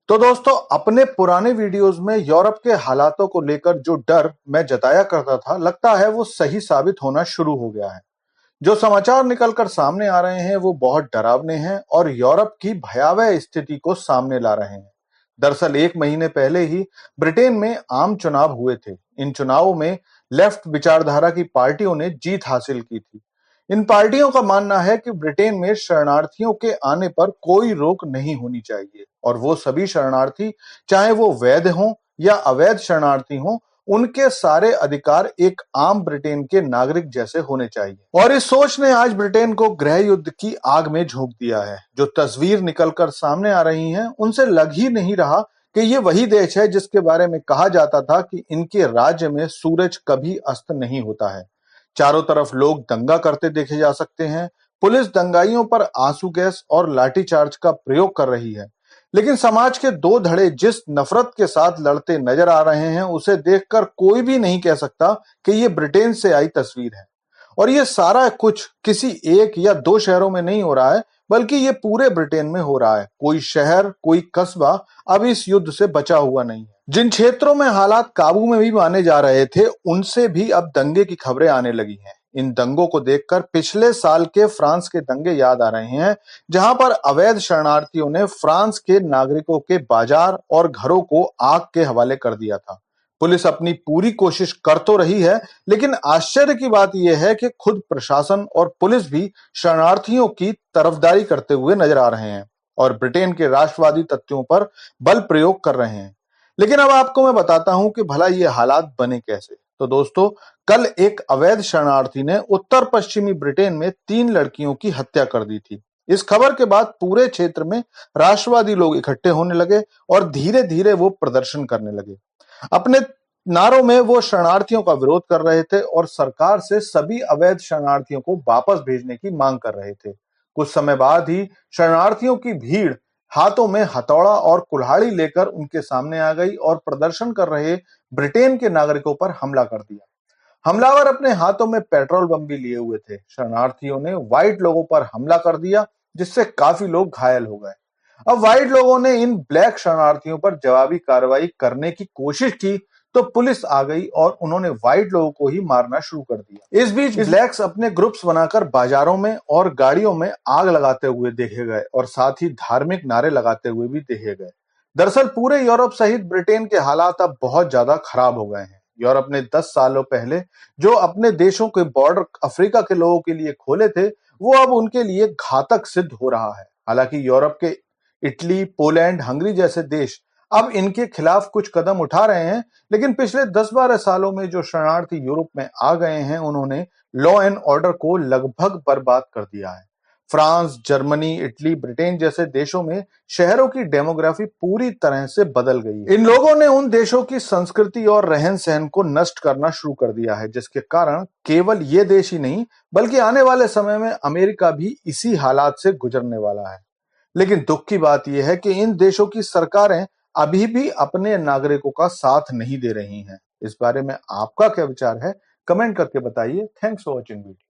तो दोस्तों, अपने पुराने वीडियोस में यूरोप के हालातों को लेकर जो डर मैं जताया करता था, लगता है वो सही साबित होना शुरू हो गया है। जो समाचार निकलकर सामने आ रहे हैं वो बहुत डरावने हैं और यूरोप की भयावह स्थिति को सामने ला रहे हैं। दरअसल 1 महीने पहले ही ब्रिटेन में आम चुनाव हुए थे। इन चुनावों में लेफ्ट विचारधारा की पार्टियों ने जीत हासिल की थी। इन पार्टियों का मानना है कि ब्रिटेन में शरणार्थियों के आने पर कोई रोक नहीं होनी चाहिए और वो सभी शरणार्थी, चाहे वो वैध हों या अवैध शरणार्थी हों, उनके सारे अधिकार एक आम ब्रिटेन के नागरिक जैसे होने चाहिए। और इस सोच ने आज ब्रिटेन को गृह युद्ध की आग में झोंक दिया है। जो तस्वीर निकलकर सामने आ रही हैं, उनसे लग ही नहीं रहा कि ये वही देश है जिसके बारे में कहा जाता था कि इनके राज्य में सूरज कभी अस्त नहीं होता है। चारों तरफ लोग दंगा करते देखे जा सकते हैं। पुलिस दंगाइयों पर आंसू गैस और लाठीचार्ज का प्रयोग कर रही है। लेकिन समाज के दो धड़े जिस नफरत के साथ लड़ते नजर आ रहे हैं, उसे देखकर कोई भी नहीं कह सकता कि ये ब्रिटेन से आई तस्वीर है। और ये सारा कुछ किसी एक या दो शहरों में नहीं हो रहा है, बल्कि ये पूरे ब्रिटेन में हो रहा है। कोई शहर, कोई कस्बा अब इस युद्ध से बचा हुआ नहीं है। जिन क्षेत्रों में हालात काबू में भी माने जा रहे थे, उनसे भी अब दंगे की खबरें आने लगी हैं। इन दंगों को देखकर पिछले साल के फ्रांस के दंगे याद आ रहे हैं, जहां पर अवैध शरणार्थियों ने फ्रांस के नागरिकों के बाजार और घरों को आग के हवाले कर दिया था। पुलिस अपनी पूरी कोशिश कर तो रही है, लेकिन आश्चर्य की बात यह है कि खुद प्रशासन और पुलिस भी शरणार्थियों की तरफदारी करते हुए नजर आ रहे हैं और ब्रिटेन के राष्ट्रवादी तथ्यों पर बल प्रयोग कर रहे हैं। लेकिन अब आपको मैं बताता हूं कि भला ये हालात बने कैसे। तो दोस्तों, कल एक अवैध शरणार्थी ने उत्तर पश्चिमी ब्रिटेन में 3 लड़कियों की हत्या कर दी थी। इस खबर के बाद पूरे क्षेत्र में राष्ट्रवादी लोग इकट्ठे होने लगे और धीरे धीरे वो प्रदर्शन करने लगे। अपने नारों में वो शरणार्थियों का विरोध कर रहे थे और सरकार से सभी अवैध शरणार्थियों को वापस भेजने की मांग कर रहे थे। कुछ समय बाद ही शरणार्थियों की भीड़ हाथों में हथौड़ा और कुल्हाड़ी लेकर उनके सामने आ गई और प्रदर्शन कर रहे ब्रिटेन के नागरिकों पर हमला कर दिया। हमलावर अपने हाथों में पेट्रोल बम भी लिए हुए थे। शरणार्थियों ने व्हाइट लोगों पर हमला कर दिया, जिससे काफी लोग घायल हो गए। अब व्हाइट लोगों ने इन ब्लैक शरणार्थियों पर जवाबी कार्रवाई करने की कोशिश की तो पुलिस आ गई और उन्होंने व्हाइट लोगों को ही मारना शुरू कर दिया। इस बीच ब्लैक्स अपने ग्रुप्स बनाकर बाजारों में और गाड़ियों में आग लगाते हुए देखे गए और साथ ही धार्मिक नारे लगाते हुए भी देखे गए। दरअसल पूरे यूरोप सहित ब्रिटेन के हालात अब बहुत ज्यादा खराब हो गए हैं। यूरोप ने 10 सालों पहले जो अपने देशों के बॉर्डर अफ्रीका के लोगों के लिए खोले थे, वो अब उनके लिए घातक सिद्ध हो रहा है। हालांकि यूरोप के इटली, पोलैंड, हंगरी जैसे देश अब इनके खिलाफ कुछ कदम उठा रहे हैं, लेकिन पिछले 10-12 सालों में जो शरणार्थी यूरोप में आ गए हैं, उन्होंने लॉ एंड ऑर्डर को लगभग बर्बाद कर दिया है। फ्रांस, जर्मनी, इटली, ब्रिटेन जैसे देशों में शहरों की डेमोग्राफी पूरी तरह से बदल गई है। इन लोगों ने उन देशों की संस्कृति और रहन सहन को नष्ट करना शुरू कर दिया है, जिसके कारण केवल ये देश ही नहीं, बल्कि आने वाले समय में अमेरिका भी इसी हालात से गुजरने वाला है। लेकिन दुख की बात यह है कि इन देशों की सरकारें अभी भी अपने नागरिकों का साथ नहीं दे रही हैं। इस बारे में आपका क्या विचार है? कमेंट करके बताइए। Thanks for watching video.